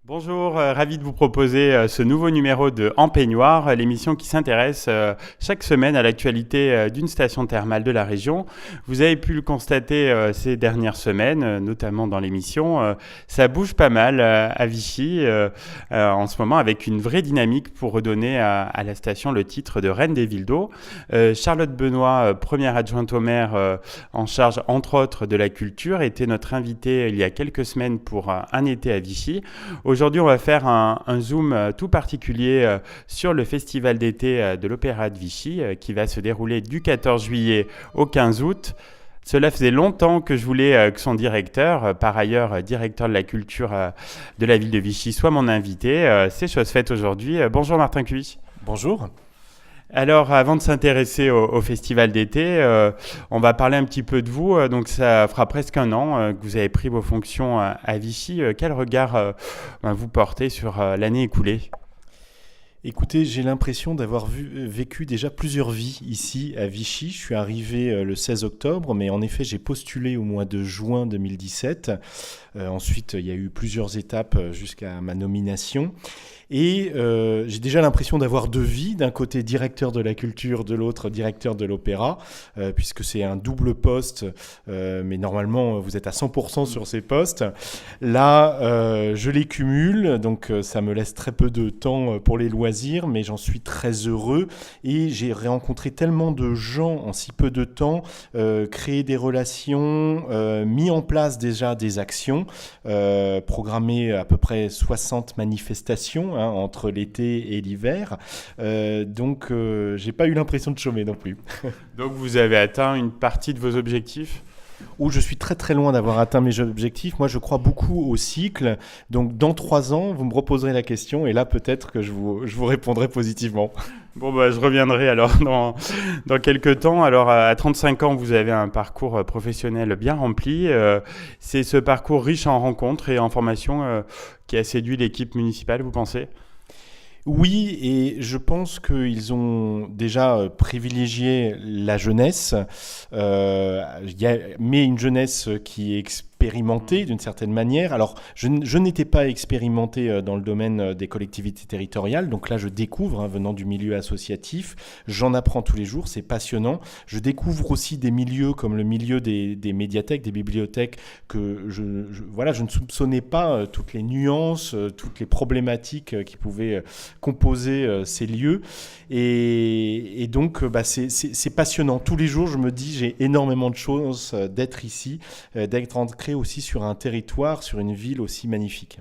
Bonjour, ravi de vous proposer ce nouveau numéro de En Peignoir, l'émission qui s'intéresse chaque semaine à l'actualité d'une station thermale de la région. Vous avez pu le constater ces dernières semaines, notamment dans l'émission, ça bouge pas mal à Vichy en ce moment avec une vraie dynamique pour redonner à la station le titre de Reine des Villes d'Eau. Charlotte Benoît, première adjointe au maire en charge entre autres de la culture, était notre invitée il y a quelques semaines pour un été à Vichy. Aujourd'hui, on va faire un zoom tout particulier sur le festival d'été de l'Opéra de Vichy qui va se dérouler du 14 juillet au 15 août. Cela faisait longtemps que je voulais que son directeur, par ailleurs directeur de la culture de la ville de Vichy, soit mon invité. C'est chose faite aujourd'hui. Bonjour Martin Cuy. Bonjour. Alors, avant de s'intéresser au festival d'été, on va parler un petit peu de vous. Donc, ça fera presque un an que vous avez pris vos fonctions à Vichy. Quel regard vous portez sur l'année écoulée ? Écoutez, j'ai l'impression d'avoir vécu déjà plusieurs vies ici à Vichy. Je suis arrivé le 16 octobre, mais en effet, j'ai postulé au mois de juin 2017. Ensuite, il y a eu plusieurs étapes jusqu'à ma nomination. Et j'ai déjà l'impression d'avoir deux vies, d'un côté directeur de la culture, de l'autre directeur de l'opéra, puisque c'est un double poste, mais normalement vous êtes à 100% sur ces postes. Là, je les cumule, donc ça me laisse très peu de temps pour les loisirs, mais j'en suis très heureux et j'ai rencontré tellement de gens en si peu de temps, créé des relations, mis en place déjà des actions, programmé à peu près 60 manifestations, entre l'été et l'hiver. Donc, j'ai pas eu l'impression de chômer non plus. Donc, vous avez atteint une partie de vos objectifs ? Où je suis très très loin d'avoir atteint mes objectifs. Moi, je crois beaucoup au cycle. Donc, dans 3 ans, vous me reposerez la question et là, peut-être que je vous répondrai positivement. Bon, je reviendrai alors dans quelques temps. Alors, à 35 ans, vous avez un parcours professionnel bien rempli. C'est ce parcours riche en rencontres et en formations qui a séduit l'équipe municipale, vous pensez ? Oui, et je pense qu'ils ont déjà privilégié la jeunesse, mais une jeunesse qui est expérimentée d'une certaine manière. Alors, je n'étais pas expérimenté dans le domaine des collectivités territoriales, donc là, je découvre, venant du milieu associatif, j'en apprends tous les jours, c'est passionnant. Je découvre aussi des milieux comme le milieu des médiathèques, des bibliothèques, que je ne soupçonnais pas toutes les nuances, toutes les problématiques qui pouvaient composer ces lieux. Et donc, c'est passionnant. Tous les jours, je me dis, j'ai énormément de chance d'être ici, d'être ancré aussi sur un territoire, sur une ville aussi magnifique.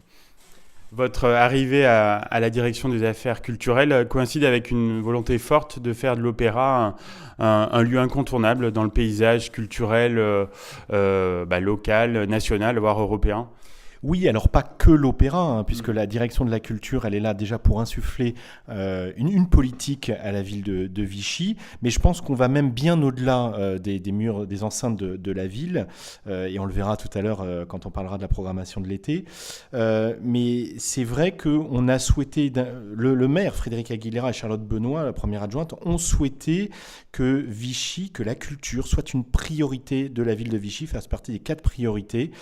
Votre arrivée à la direction des affaires culturelles coïncide avec une volonté forte de faire de l'opéra un lieu incontournable dans le paysage culturel local, national, voire européen. Oui, alors pas que l'opéra, puisque la direction de la culture, elle est là déjà pour insuffler une politique à la ville de Vichy, mais je pense qu'on va même bien au-delà des murs, des enceintes de la ville, et on le verra tout à l'heure quand on parlera de la programmation de l'été. Mais c'est vrai qu'on a souhaité, le maire Frédéric Aguilera et Charlotte Benoît, la première adjointe, ont souhaité que Vichy, que la culture soit une priorité de la ville de Vichy, fasse partie des 4 priorités,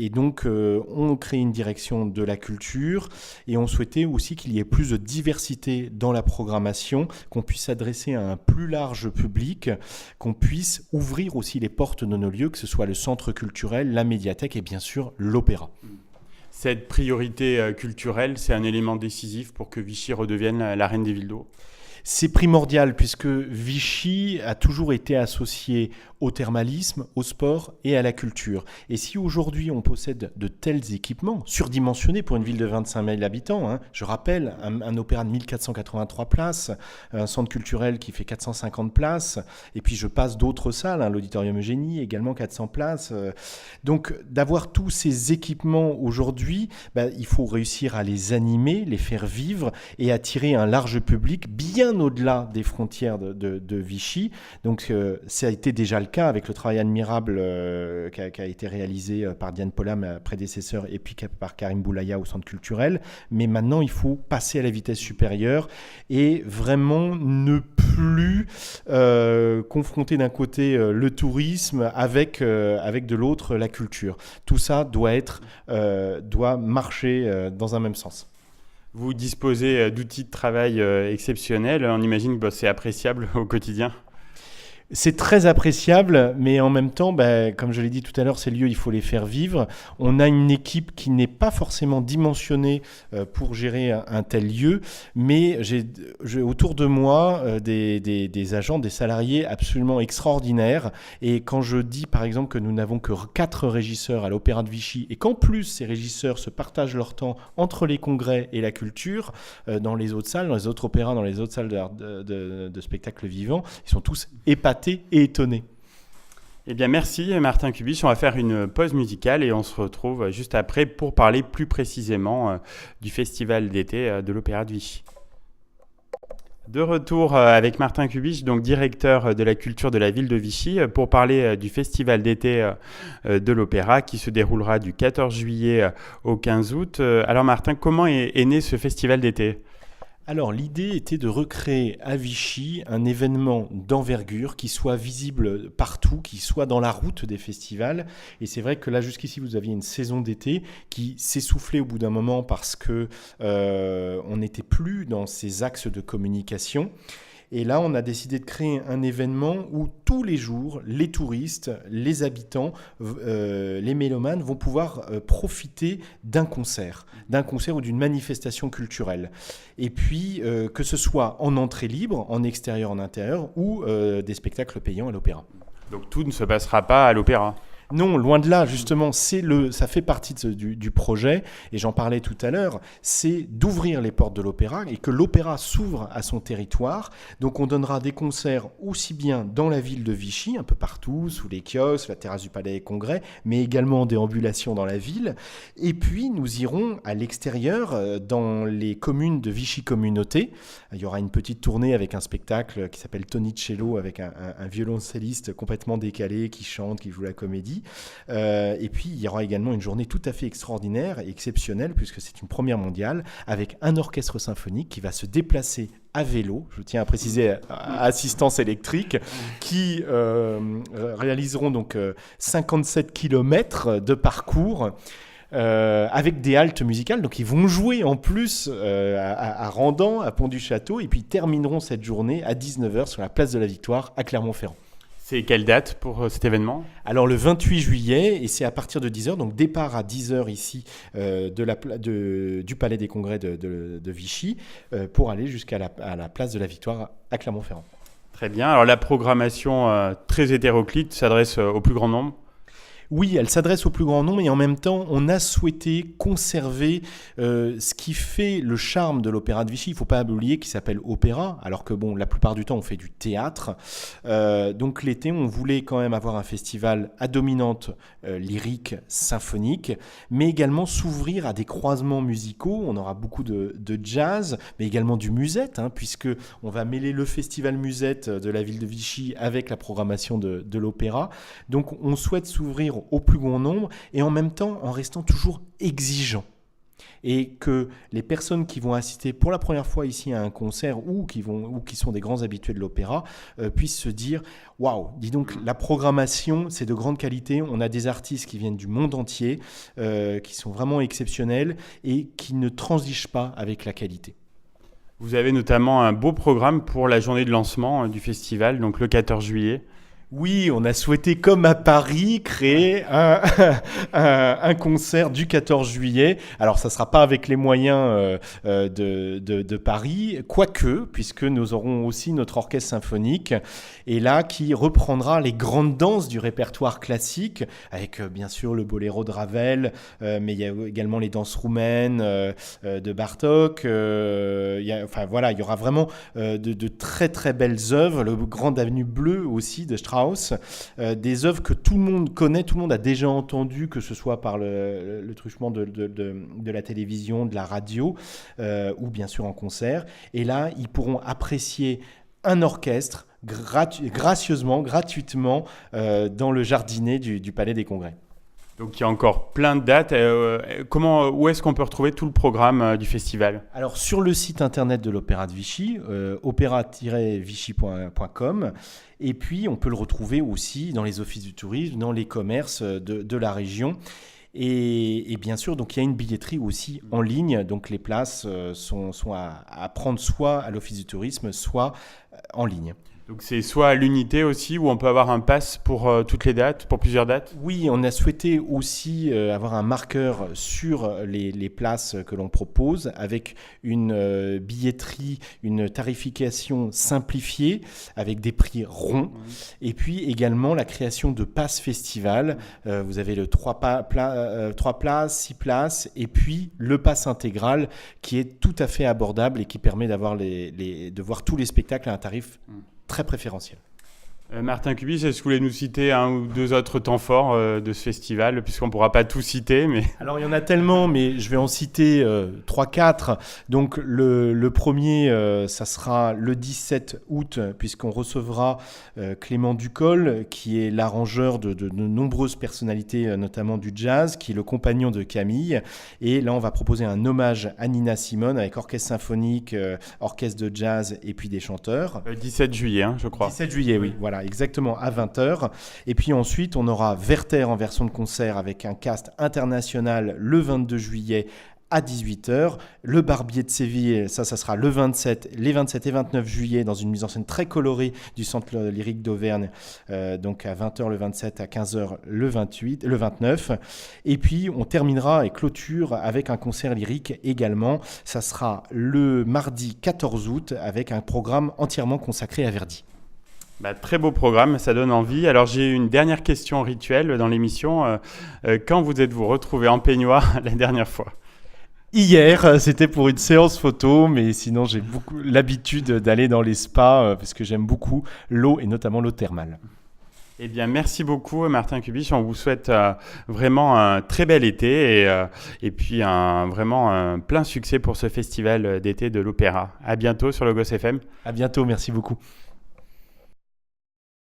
et donc, on crée une direction de la culture et on souhaitait aussi qu'il y ait plus de diversité dans la programmation, qu'on puisse s'adresser à un plus large public, qu'on puisse ouvrir aussi les portes de nos lieux, que ce soit le centre culturel, la médiathèque et bien sûr l'opéra. Cette priorité culturelle, c'est un élément décisif pour que Vichy redevienne la reine des villes d'eau. C'est primordial puisque Vichy a toujours été associé au thermalisme, au sport et à la culture. Et si aujourd'hui on possède de tels équipements, surdimensionnés pour une ville de 25 000 habitants, je rappelle, un opéra de 1483 places, un centre culturel qui fait 450 places, et puis je passe d'autres salles, l'Auditorium Eugénie, également 400 places. Donc d'avoir tous ces équipements aujourd'hui, il faut réussir à les animer, les faire vivre et attirer un large public bien bien au-delà des frontières de Vichy. Donc ça a été déjà le cas avec le travail admirable qui a été réalisé par Diane Paula, ma prédécesseur, et puis par Karim Boulaya au Centre culturel. Mais maintenant, il faut passer à la vitesse supérieure et vraiment ne plus confronter d'un côté le tourisme avec de l'autre la culture. Tout ça doit marcher dans un même sens. Vous disposez d'outils de travail exceptionnels. On imagine que c'est appréciable au quotidien. C'est très appréciable, mais en même temps, comme je l'ai dit tout à l'heure, ces lieux, il faut les faire vivre. On a une équipe qui n'est pas forcément dimensionnée pour gérer un tel lieu, mais j'ai autour de moi des agents, des salariés absolument extraordinaires. Et quand je dis, par exemple, que nous n'avons que 4 régisseurs à l'Opéra de Vichy, et qu'en plus, ces régisseurs se partagent leur temps entre les congrès et la culture, dans les autres salles, dans les autres opéras, dans les autres salles de spectacles vivants, ils sont tous épatés et étonné. Eh bien, merci Martin Kubisch. On va faire une pause musicale et on se retrouve juste après pour parler plus précisément du festival d'été de l'Opéra de Vichy. De retour avec Martin Kubisch, donc directeur de la culture de la ville de Vichy, pour parler du festival d'été de l'Opéra qui se déroulera du 14 juillet au 15 août. Alors Martin, comment est né ce festival d'été ? Alors l'idée était de recréer à Vichy un événement d'envergure qui soit visible partout, qui soit dans la route des festivals. Et c'est vrai que là jusqu'ici vous aviez une saison d'été qui s'essoufflait au bout d'un moment parce que on n'était plus dans ces axes de communication. Et là, on a décidé de créer un événement où tous les jours, les touristes, les habitants, les mélomanes vont pouvoir profiter d'un concert ou d'une manifestation culturelle. Et puis, que ce soit en entrée libre, en extérieur, en intérieur, ou des spectacles payants à l'opéra. Donc tout ne se passera pas à l'opéra ? Non, loin de là, justement, ça fait partie du projet, et j'en parlais tout à l'heure, c'est d'ouvrir les portes de l'opéra et que l'opéra s'ouvre à son territoire. Donc on donnera des concerts aussi bien dans la ville de Vichy, un peu partout, sous les kiosques, la terrasse du Palais des Congrès, mais également en déambulation dans la ville. Et puis nous irons à l'extérieur, dans les communes de Vichy Communauté. Il y aura une petite tournée avec un spectacle qui s'appelle Tonicello, avec un violoncelliste complètement décalé qui chante, qui joue la comédie. Et puis il y aura également une journée tout à fait extraordinaire et exceptionnelle puisque c'est une première mondiale avec un orchestre symphonique qui va se déplacer à vélo, je tiens à préciser assistance électrique, qui réaliseront donc 57 km de parcours avec des haltes musicales. Donc ils vont jouer en plus à Randan, à Pont-du-Château, et puis termineront cette journée à 19h sur la place de la Victoire à Clermont-Ferrand. C'est quelle date pour cet événement ? Alors le 28 juillet, et c'est à partir de 10h, donc départ à 10h ici du Palais des Congrès de Vichy, pour aller jusqu'à la place de la Victoire à Clermont-Ferrand. Très bien, alors la programmation très hétéroclite s'adresse au plus grand nombre ? Oui, elle s'adresse au plus grand nombre et en même temps, on a souhaité conserver ce qui fait le charme de l'Opéra de Vichy. Il ne faut pas oublier qu'il s'appelle opéra, alors que la plupart du temps, on fait du théâtre. Donc l'été, on voulait quand même avoir un festival à dominante lyrique, symphonique, mais également s'ouvrir à des croisements musicaux. On aura beaucoup de jazz, mais également du musette, puisque on va mêler le festival musette de la ville de Vichy avec la programmation de l'opéra. Donc on souhaite s'ouvrir au plus grand nombre et en même temps en restant toujours exigeant. Et que les personnes qui vont assister pour la première fois ici à un concert ou qui sont des grands habitués de l'opéra puissent se dire « Waouh, dis donc, la programmation, c'est de grande qualité. On a des artistes qui viennent du monde entier, qui sont vraiment exceptionnels et qui ne transigent pas avec la qualité. » Vous avez notamment un beau programme pour la journée de lancement du festival, donc le 14 juillet. Oui, on a souhaité, comme à Paris, créer un concert du 14 juillet. Alors, ça ne sera pas avec les moyens de Paris, quoique, puisque nous aurons aussi notre orchestre symphonique, et là, qui reprendra les grandes danses du répertoire classique, avec bien sûr le boléro de Ravel, mais il y a également les danses roumaines de Bartók. Il y aura vraiment de très très belles œuvres. Le Grand Avenue Bleue aussi de Strauss, Strauss, des œuvres que tout le monde connaît, tout le monde a déjà entendu, que ce soit par le truchement de la télévision, de la radio, ou bien sûr en concert. Et là, ils pourront apprécier un orchestre gracieusement, gratuitement, dans le jardinet du Palais des Congrès. Donc il y a encore plein de dates. Où est-ce qu'on peut retrouver tout le programme du festival ? Alors sur le site internet de l'Opéra de Vichy, opéra-vichy.com, et puis on peut le retrouver aussi dans les offices du tourisme, dans les commerces de la région. Et bien sûr, donc il y a une billetterie aussi en ligne, donc les places sont à prendre soit à l'office du tourisme, soit en ligne. Donc c'est soit à l'unité aussi, où on peut avoir un pass pour toutes les dates, pour plusieurs dates ? Oui, on a souhaité aussi avoir un marqueur sur les places que l'on propose, avec une billetterie, une tarification simplifiée, avec des prix ronds, et puis également la création de passes festival. Vous avez le 3 places, 6 places, et puis le pass intégral qui est tout à fait abordable et qui permet d'avoir de voir tous les spectacles à un tarif très préférentiel. Martin Kubich, est-ce que vous voulez nous citer un ou deux autres temps forts de ce festival, puisqu'on ne pourra pas tout citer, mais... Alors, il y en a tellement, mais je vais en citer 3-4. Donc, le premier, ça sera le 17 août, puisqu'on recevra Clément Ducol, qui est l'arrangeur de nombreuses personnalités, notamment du jazz, qui est le compagnon de Camille. Et là, on va proposer un hommage à Nina Simone, avec orchestre symphonique, orchestre de jazz, et puis des chanteurs. 17 juillet, je crois. 17 juillet, oui, voilà. Exactement, à 20h. Et puis ensuite, on aura Werther en version de concert avec un cast international le 22 juillet à 18h. Le Barbier de Séville, ça sera les 27 et 29 juillet dans une mise en scène très colorée du Centre lyrique d'Auvergne, donc à 20h le 27, à 15h le 29. Et puis, on terminera et clôture avec un concert lyrique également. Ça sera le mardi 14 août avec un programme entièrement consacré à Verdi. Très beau programme, ça donne envie. Alors j'ai une dernière question rituelle dans l'émission. Quand vous êtes-vous retrouvé en peignoir la dernière fois ? Hier, c'était pour une séance photo, mais sinon j'ai beaucoup l'habitude d'aller dans les spas parce que j'aime beaucoup l'eau et notamment l'eau thermale. Eh bien, merci beaucoup Martin Kubich. On vous souhaite vraiment un très bel été et puis vraiment un plein succès pour ce festival d'été de l'Opéra. À bientôt sur Logos FM. À bientôt, merci beaucoup.